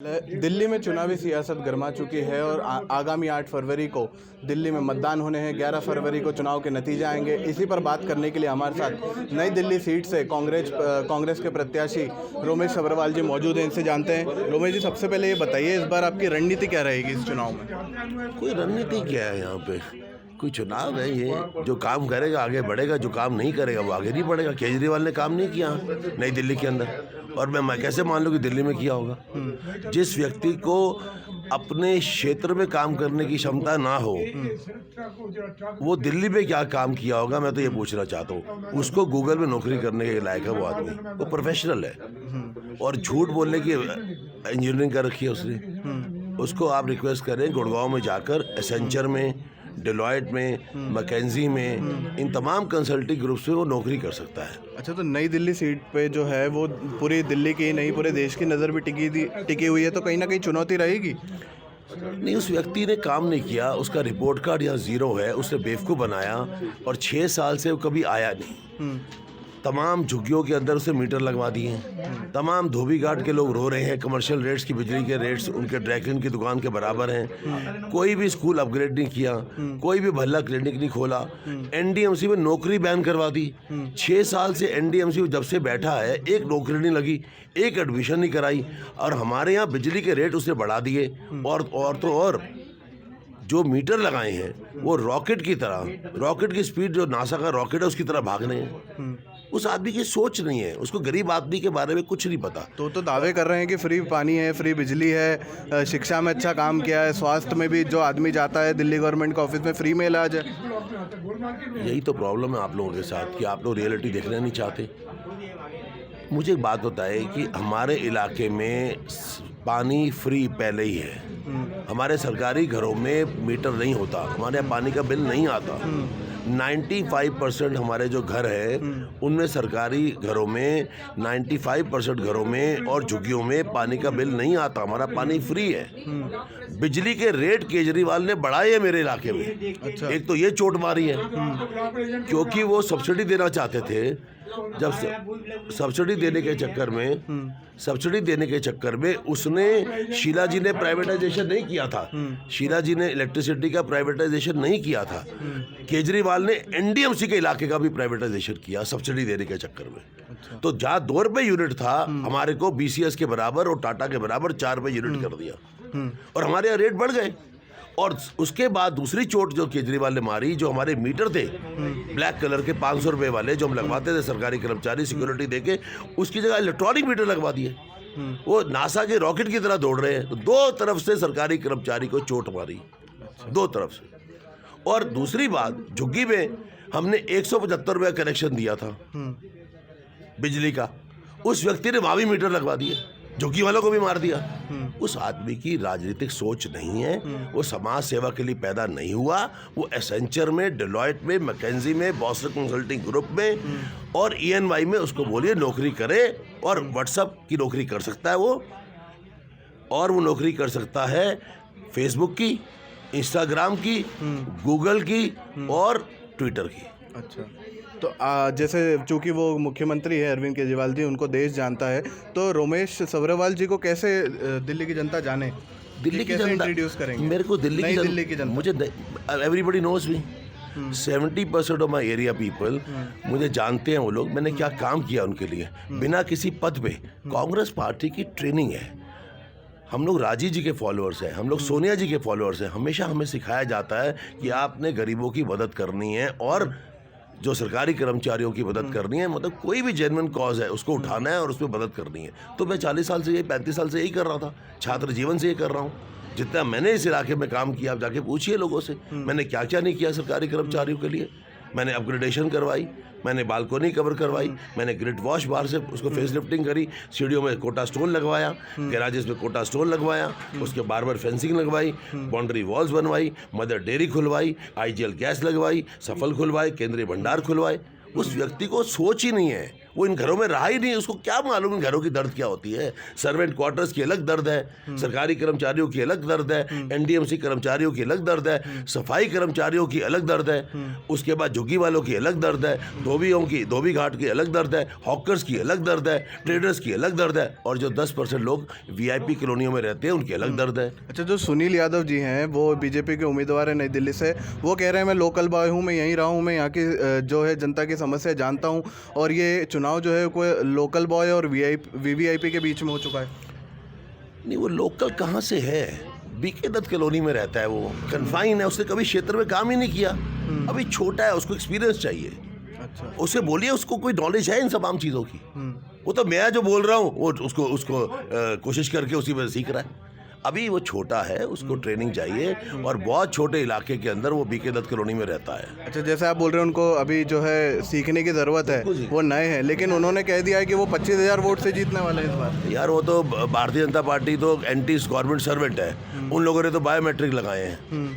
दिल्ली में चुनावी सियासत गर्मा चुकी है और आगामी 8 फरवरी को दिल्ली में मतदान होने हैं। 11 फरवरी को चुनाव के नतीजे आएंगे। इसी पर बात करने के लिए हमारे साथ नई दिल्ली सीट से कांग्रेस के प्रत्याशी रोमेश सभरवाल जी मौजूद हैं। इनसे जानते हैं। रोमेश जी, सबसे पहले ये बताइए, इस बार आपकी रणनीति क्या रहेगी इस चुनाव में? कोई रणनीति क्या है? यहाँ पे कोई चुनाव है। ये जो काम करेगा आगे बढ़ेगा, जो काम नहीं करेगा वो आगे नहीं बढ़ेगा। केजरीवाल ने काम नहीं किया नई दिल्ली के अंदर, और मैं कैसे मान लूँ कि दिल्ली में किया होगा? जिस व्यक्ति को अपने क्षेत्र में काम करने की क्षमता ना हो, वो दिल्ली में क्या काम किया होगा, मैं तो ये पूछना चाहता हूँ। उसको गूगल में नौकरी करने के लायक है वो आदमी, वो प्रोफेशनल है। और झूठ बोलने की इंजीनियरिंग कर रखी है उसने। उसको आप रिक्वेस्ट करें गुड़गांव में जाकर, एसेंचर में, डेलॉयट में, मैकेंजी में, इन तमाम कंसल्टिंग ग्रुप्स में वो नौकरी कर सकता है। अच्छा, तो नई दिल्ली सीट पे जो है वो पूरी दिल्ली की नहीं, पूरे देश की नज़र भी टिकी हुई है, तो कहीं ना कहीं चुनौती रहेगी। नहीं, उस व्यक्ति ने काम नहीं किया, उसका रिपोर्ट कार्ड यहाँ जीरो है, उसने बेवकूफ़ बनाया और 6 साल से वो कभी आया नहीं। तमाम झुग्गियों के अंदर उसे मीटर लगवा दिए हैं। तमाम धोबी घाट के लोग रो रहे हैं। कमर्शियल रेट्स की, बिजली के रेट्स उनके ड्रैगन की दुकान के बराबर हैं। कोई भी स्कूल अपग्रेड नहीं किया, कोई भी भल्ला क्लिनिक नहीं खोला। एनडीएमसी में नौकरी बैन करवा दी। 6 साल से एनडीएमसी जब से बैठा है, एक नौकरी नहीं लगी, एक एडमिशन नहीं कराई। और हमारे यहाँ बिजली के रेट उसने बढ़ा दिए। और जो मीटर लगाए हैं वो रॉकेट की तरह, रॉकेट की स्पीड जो नासा का रॉकेट है उसकी तरह भागने हैं। उस आदमी की सोच नहीं है, उसको गरीब आदमी के बारे में कुछ नहीं पता। तो दावे कर रहे हैं कि फ्री पानी है, फ्री बिजली है, शिक्षा में अच्छा काम किया है, स्वास्थ्य में भी जो आदमी जाता है दिल्ली गवर्नमेंट का ऑफिस में फ्री में इलाज है। यही तो प्रॉब्लम है आप लोगों के साथ कि आप लोग रियलिटी देखना नहीं चाहते। मुझे एक बात बताए कि हमारे इलाके में पानी फ्री पहले ही है। हमारे सरकारी घरों में मीटर नहीं होता, हमारे यहाँ पानी का बिल नहीं आता। 95% हमारे जो घर है उनमें, सरकारी घरों में 95% घरों में और झुग्गियों में पानी का बिल नहीं आता। हमारा पानी फ्री है। बिजली के रेट केजरीवाल ने बढ़ाए हैं मेरे इलाके में। अच्छा। एक तो ये चोट मारी है क्योंकि वो सब्सिडी देना चाहते थे। जब सब्सिडी देने के चक्कर में उसने, शीला जी ने प्राइवेटाइजेशन नहीं किया था। शीला जी ने इलेक्ट्रिसिटी का प्राइवेटाइजेशन नहीं किया था। केजरीवाल ने एनडीएमसी के इलाके का भी प्राइवेटाइजेशन किया सब्सिडी देने के चक्कर में। अच्छा। तो जहाँ 2 रुपये यूनिट था, हमारे को बीसीएस के बराबर और टाटा के बराबर 4 रुपये यूनिट कर दिया। और हमारे यहाँ रेट बढ़ गए। और उसके बाद दूसरी चोट जो केजरीवाल ने मारी, जो हमारे मीटर थे ब्लैक कलर के 500 रुपये वाले जो हम लगवाते थे सरकारी कर्मचारी सिक्योरिटी देके, उसकी जगह इलेक्ट्रॉनिक मीटर लगवा दिए। वो नासा के रॉकेट की तरह दौड़ रहे हैं। तो 2 तरफ से सरकारी कर्मचारी को चोट मारी, 2 तरफ से। और दूसरी बात, झुग्गी में हमने 175 रुपये कनेक्शन दिया था बिजली का, उस व्यक्ति ने वहाँ भी मीटर लगवा दिए, झुग्गी वालों को भी मार दिया। उस आदमी की राजनीतिक सोच नहीं है। वो समाज सेवा के लिए पैदा नहीं हुआ। वो एसेंचर में, डेलॉयट में, मैकेंजी में, बॉस्टन कंसल्टिंग ग्रुप में और ENY में उसको बोलिए नौकरी करे। और व्हाट्सएप की नौकरी कर सकता है वो, और वो नौकरी कर सकता है फेसबुक की, इंस्टाग्राम की, गूगल की और ट्विटर की। अच्छा, तो जैसे चूंकि वो मुख्यमंत्री है अरविंद केजरीवाल जी, उनको देश जानता है, तो रोमेश सभरवाल जी को कैसे दिल्ली की जनता जाने, दिल्ली की जनता इंट्रोड्यूस करेंगे? मेरे को दिल्ली की जनता, मुझे everybody knows me. 70% of my area people मुझे जानते हैं। वो लोग, मैंने क्या काम किया उनके लिए बिना किसी पद पे। कांग्रेस पार्टी की ट्रेनिंग है। हम लोग राजीव जी के फॉलोअर्स हैं, हम लोग सोनिया जी के फॉलोअर्स हैं। हमेशा हमें सिखाया जाता है कि आपने गरीबों की मदद करनी है और जो सरकारी कर्मचारियों की मदद करनी है। मतलब कोई भी जेन्युइन कॉज है उसको उठाना है और उसमें मदद करनी है। तो मैं 40 साल से, 35 साल से यही कर रहा था। छात्र जीवन से ये कर रहा हूँ। जितना मैंने इस इलाके में काम किया, आप जाके पूछिए लोगों से, मैंने क्या क्या नहीं किया सरकारी कर्मचारियों के लिए। मैंने अपग्रेडेशन करवाई, मैंने बालकोनी कवर करवाई, मैंने ग्रिड वॉश बाहर से उसको फेस लिफ्टिंग करी, सीढ़ियों में कोटा स्टोन लगवाया, गैराजेस में कोटा स्टोन लगवाया, उसके बार फेंसिंग लगवाई, बाउंड्री वॉल्स बनवाई, मदर डेयरी खुलवाई, IGL गैस लगवाई, सफल खुलवाए, केंद्रीय भंडार खुलवाए। उस व्यक्ति को सोच ही नहीं है। वो इन घरों में रहा ही नहीं, उसको क्या मालूम इन घरों की दर्द क्या होती है। सर्वेंट क्वार्टर्स की अलग दर्द है, सरकारी कर्मचारियों की अलग दर्द है, एनडीएमसी कर्मचारियों की अलग दर्द है, सफाई कर्मचारियों की अलग दर्द है, उसके बाद झुग्गी वालों की अलग दर्द है, धोबी घाट की अलग दर्द है, हॉकर्स की अलग दर्द है, ट्रेडर्स की अलग दर्द है, और जो 10% लोग वीआईपी कॉलोनियों में रहते हैं उनकी अलग दर्द है। अच्छा, जो सुनील यादव जी हैं वो बीजेपी के उम्मीदवार हैं नई दिल्ली से, वो कह रहे हैं मैं लोकल बॉय हूँ, मैं यहीं रहा हूँ, मैं यहाँ की जो है जनता की समस्या जानता हूँ, और ये चुनाव जो है कोई लोकल बॉय और वीवीआईपी के बीच में हो चुका है। नहीं, वो लोकल कहाँ से है? बीके दत्त कॉलोनी में रहता है, वो कन्फाइन है, उसने कभी क्षेत्र में काम ही नहीं किया, अभी छोटा है, उसको एक्सपीरियंस चाहिए। अच्छा, उसे बोलिए उसको कोई नॉलेज है इन सब आम चीज़ों की। वो तो मैं जो बोल रहा हूँ वो उसको कोशिश करके उसी में सीख रहा है। अभी वो छोटा है, उसको ट्रेनिंग चाहिए, और बहुत छोटे इलाके के अंदर वो बीके दत्त कॉलोनी में रहता है। अच्छा, जैसे आप बोल रहे हैं उनको अभी जो है सीखने की ज़रूरत है, वो नए हैं, लेकिन उन्होंने कह दिया है कि वो 25,000 वोट से जीतने वाले हैं इस बार। यार वो तो भारतीय जनता पार्टी तो एंटी गवर्नमेंट सर्वेंट है, उन लोगों ने तो बायोमेट्रिक लगाए हैं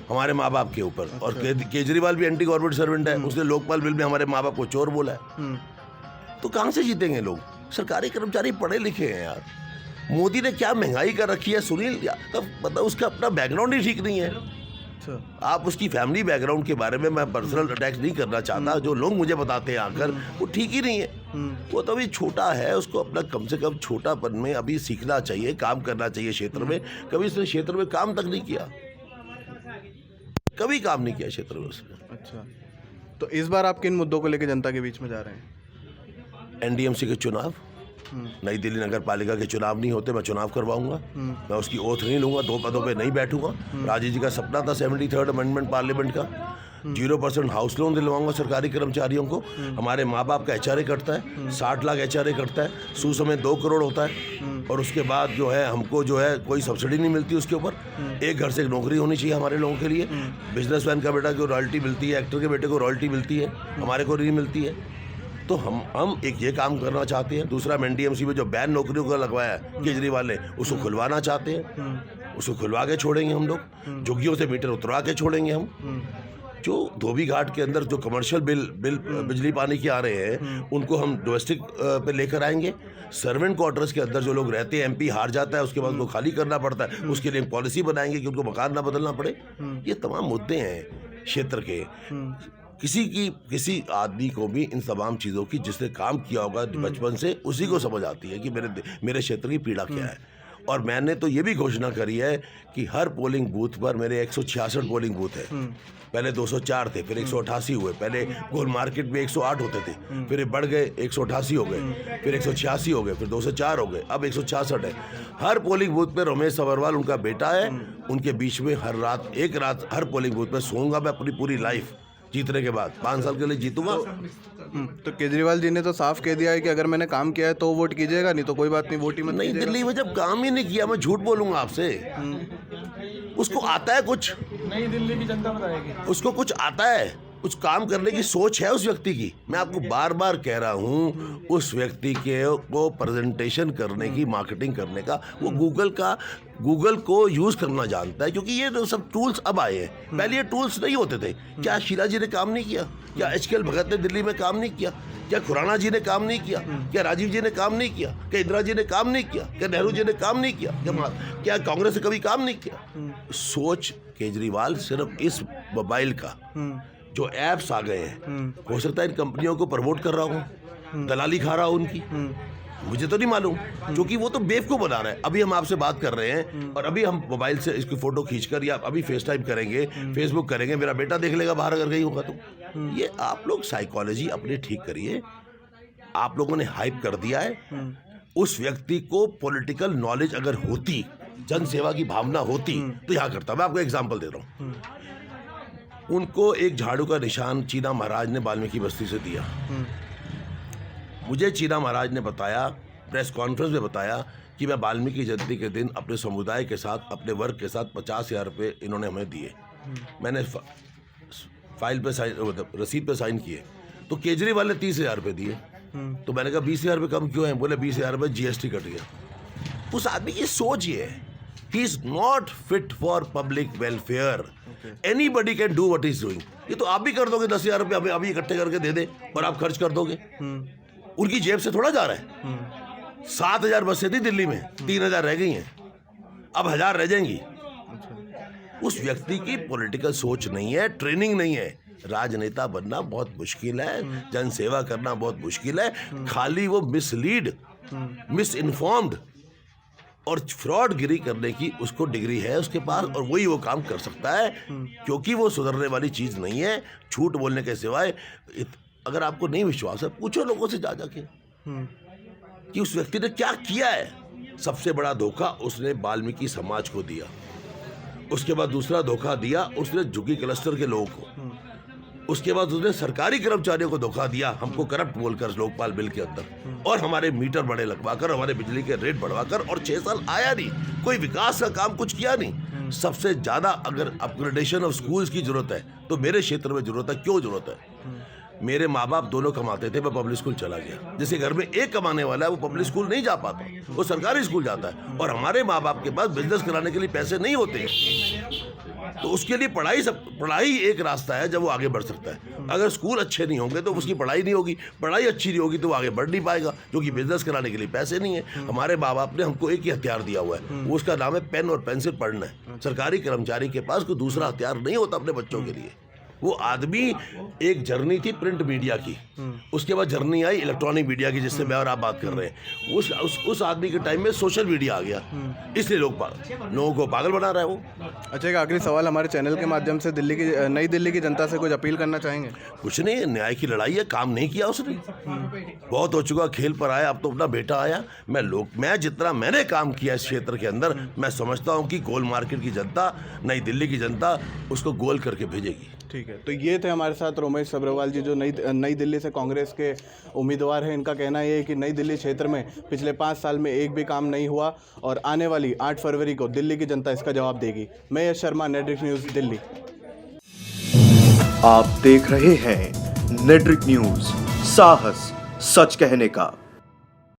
हमारे माँ बाप के ऊपर। और केजरीवाल भी एंटी गवर्नमेंट सर्वेंट है, उसने लोकपाल बिल में हमारे माँ बाप को चोर बोला है। तो कहाँ से जीतेंगे लोग? सरकारी कर्मचारी पढ़े लिखे हैं यार। मोदी ने क्या महंगाई कर रखी है सुनील, मतलब उसका अपना बैकग्राउंड ही ठीक नहीं है। आप उसकी फैमिली बैकग्राउंड के बारे में मैं पर्सनल अटैक नहीं करना चाहता, जो लोग मुझे बताते हैं आकर वो ठीक ही नहीं है। वो तो अभी छोटा है, उसको अपना कम से कम छोटापन में अभी सीखना चाहिए, काम करना चाहिए क्षेत्र में। कभी उसने क्षेत्र में काम तक नहीं किया, कभी काम नहीं किया क्षेत्र में उसने। अच्छा, तो इस बार आप किन मुद्दों को लेकर जनता के बीच में जा रहे हैं? एनडीएमसी के चुनाव, नई दिल्ली नगर पालिका के चुनाव नहीं होते, मैं चुनाव करवाऊंगा, मैं उसकी ओथ नहीं लूंगा, 2 पदों पे नहीं बैठूंगा। राजीव जी का सपना था 73rd अमेंडमेंट पार्लियामेंट का, 0% हाउस लोन दिलवाऊंगा सरकारी कर्मचारियों को। हमारे माँ बाप का एचआरए कटता है, 60 लाख एचआरए कटता है, सुसमय 2 करोड़ होता है, और उसके बाद जो है हमको जो है कोई सब्सिडी नहीं मिलती उसके ऊपर। एक घर से एक नौकरी होनी चाहिए हमारे लोगों के लिए। बिजनेसमैन का बेटा को रॉयल्टी मिलती है, एक्टर के बेटे को रॉयल्टी मिलती है, हमारे को नहीं मिलती है। तो हम एक ये काम करना चाहते हैं। दूसरा, हम एनडीएमसी में जो बैन नौकरियों का लगवाया है केजरीवाल ने, उसको खुलवाना चाहते हैं, उसको खुलवा के छोड़ेंगे हम लोग, झुग्गियों से मीटर उतरवा के छोड़ेंगे हम। जो धोबी घाट के अंदर जो कमर्शियल बिल बिजली पानी के आ रहे हैं उनको हम डोमेस्टिक पे लेकर आएंगे। सर्वेंट क्वार्टर्स के अंदर जो लोग रहते हैं, एमपी हार जाता है उसके बाद उनको खाली करना पड़ता है, उसके लिए पॉलिसी बनाएंगे कि उनको मकान ना बदलना पड़े। ये तमाम मुद्दे हैं क्षेत्र के। किसी आदमी को भी इन तमाम चीज़ों की, जिसने काम किया होगा बचपन से, उसी को समझ आती है कि मेरे क्षेत्र की पीड़ा क्या है। और मैंने तो ये भी घोषणा करी है कि हर पोलिंग बूथ पर मेरे 166 पोलिंग बूथ है। पहले 204 थे, फिर 188 हुए, पहले गोल मार्केट में 108 होते थे, फिर बढ़ गए 188 हो गए, फिर 186 हो गए, फिर 204 हो गए, अब 166 है। हर पोलिंग बूथ पे रमेश अग्रवाल उनका बेटा है, उनके बीच में हर रात एक रात हर पोलिंग बूथ पे सोऊंगा मैं अपनी पूरी लाइफ। जीतने के बाद 5 साल के लिए जीतूंगा। तो केजरीवाल जी ने तो साफ कह दिया है कि अगर मैंने काम किया है तो वोट कीजिएगा, नहीं तो कोई बात नहीं, वोट ही मत नहीं, कीजिएगा। दिल्ली में जब काम ही नहीं किया, मैं झूठ बोलूंगा आपसे। उसको आता है कुछ, नई दिल्ली की जनता बताएगी। उसको कुछ आता है, कुछ काम करने की सोच है उस व्यक्ति की। मैं आपको बार बार कह रहा हूँ, उस व्यक्ति के को प्रेजेंटेशन करने की, मार्केटिंग करने का, वो गूगल को यूज़ करना जानता है, क्योंकि ये सब टूल्स अब आए हैं। पहले ये टूल्स नहीं होते थे। क्या शीला जी ने काम नहीं किया? क्या HKL भगत ने दिल्ली में काम नहीं किया? क्या खुराना जी ने काम नहीं किया? क्या राजीव जी ने काम नहीं किया? क्या इंदिरा जी ने काम नहीं किया? क्या नेहरू जी ने काम नहीं किया? क्या कांग्रेस ने कभी काम नहीं किया? सोच केजरीवाल सिर्फ इस मोबाइल का, जो ऐप्स आ गए हैं, हो सकता है इन कंपनियों को प्रमोट कर रहा हूँ, दलाली खा रहा हूँ उनकी, मुझे तो नहीं मालूम, क्योंकि वो तो बेवकूफ़ बना रहे हैं। अभी हम आपसे बात कर रहे हैं और अभी हम मोबाइल से इसकी फ़ोटो खींचकर, या अभी फेस टाइम करेंगे, फेसबुक करेंगे, मेरा बेटा देख लेगा बाहर अगर कहीं होगा तो। ये आप लोग साइकोलॉजी अपनी ठीक करिए। आप लोगों ने हाइप कर दिया है। उस व्यक्ति को पॉलिटिकल नॉलेज अगर होती, जन सेवा की भावना होती, तो यहाँ करता। मैं आपको एग्जाम्पल दे रहा हूँ। उनको एक झाड़ू का निशान चीना महाराज ने वाल्मीकि बस्ती से दिया। मुझे चीना महाराज ने बताया, प्रेस कॉन्फ्रेंस में बताया, कि मैं वाल्मीकि जयंती के दिन अपने समुदाय के साथ, अपने वर्ग के साथ 50,000 रुपये इन्होंने हमें दिए। मैंने फाइल पे साइन, रसीद पे साइन किए। तो केजरीवाल ने 30,000 रुपये दिए। तो मैंने कहा 20,000 रुपये कम क्यों है? बोले 20,000 रुपये GST कट गया। उस आदमी की सोच ये है, he is not fit for public welfare. Anybody can do what is doing. ये तो आप भी कर दोगे, 10,000 रुपये अभी इकट्ठे करके दे दे और आप खर्च कर दोगे। उनकी जेब से थोड़ा जा रहा है। 7,000 बसें थी दिल्ली में, 3,000 रह गई हैं, अब 1,000 रह जाएंगी। उस व्यक्ति की पॉलिटिकल सोच नहीं है, ट्रेनिंग नहीं है। राजनेता बनना बहुत मुश्किल है, जनसेवा करना बहुत मुश्किल है। खाली वो मिसलीड, मिस इन्फॉर्म्ड और फ्रॉडगिरी करने की उसको डिग्री है उसके पास, और वही वो काम कर सकता है, क्योंकि वो सुधरने वाली चीज़ नहीं है झूठ बोलने के सिवाय। अगर आपको नहीं विश्वास है, पूछो लोगों से जा जाके कि उस व्यक्ति ने क्या किया है। सबसे बड़ा धोखा उसने वाल्मीकि समाज को दिया, उसके बाद दूसरा धोखा दिया उसने झुग्गी क्लस्टर के लोगों को, उसके बाद उसने सरकारी कर्मचारियों को धोखा दिया, हमको करप्ट बोलकर लोकपाल बिल के अंदर, और हमारे मीटर बड़े लगवाकर, हमारे बिजली के रेट बढ़वाकर, और 6 साल आया नहीं, कोई विकास का काम कुछ किया नहीं। सबसे ज्यादा अगर अपग्रेडेशन ऑफ स्कूल्स की जरूरत है तो मेरे क्षेत्र में जरूरत है। क्यों जरूरत है? मेरे माँ बाप दोनों कमाते थे, मैं पब्लिक स्कूल चला गया। जिसके घर में एक कमाने वाला है वो पब्लिक स्कूल नहीं जा पाता, वो सरकारी स्कूल जाता है, और हमारे माँ बाप के पास बिजनेस कराने के लिए पैसे नहीं होते, तो उसके लिए पढ़ाई एक रास्ता है जब वो आगे बढ़ सकता है। अगर स्कूल अच्छे नहीं होंगे तो उसकी पढ़ाई नहीं होगी, पढ़ाई अच्छी नहीं होगी तो वो आगे बढ़ नहीं पाएगा, क्योंकि बिजनेस कराने के लिए पैसे नहीं है। हमारे माँ बाप ने हमको एक ही हथियार दिया हुआ है, वो उसका नाम है पेन और पेंसिल पढ़ना है। सरकारी कर्मचारी के पास कोई दूसरा हथियार नहीं होता अपने बच्चों के लिए। वो आदमी, एक जर्नी थी प्रिंट मीडिया की, उसके बाद जर्नी आई इलेक्ट्रॉनिक मीडिया की, जिससे मैं और आप बात कर रहे हैं। उस आदमी के टाइम में सोशल मीडिया आ गया, इसलिए लोगों को पागल बना रहा है वो। अच्छा, एक आखिरी सवाल हमारे चैनल के माध्यम से नई दिल्ली की जनता से कुछ अपील करना चाहेंगे? कुछ नहीं, न्याय की लड़ाई है, काम नहीं किया उसने, बहुत हो चुका, खेल पर आया, अब तो अपना बेटा आया। मैं जितना मैंने काम किया इस क्षेत्र के अंदर, मैं समझता हूँ कि गोल मार्केट की जनता, नई दिल्ली की जनता उसको गोल करके भेजेगी। ठीक है, तो ये थे हमारे साथ रोमेश सब्रवाल जी, जो नई दिल्ली से कांग्रेस के उम्मीदवार हैं। इनका कहना ये है कि नई दिल्ली क्षेत्र में पिछले 5 साल में एक भी काम नहीं हुआ, और आने वाली 8 फरवरी को दिल्ली की जनता इसका जवाब देगी। मैं यश शर्मा, नेटरिक न्यूज़, दिल्ली। आप देख रहे हैं नेटरिक न्यूज़, साहस सच कहने का।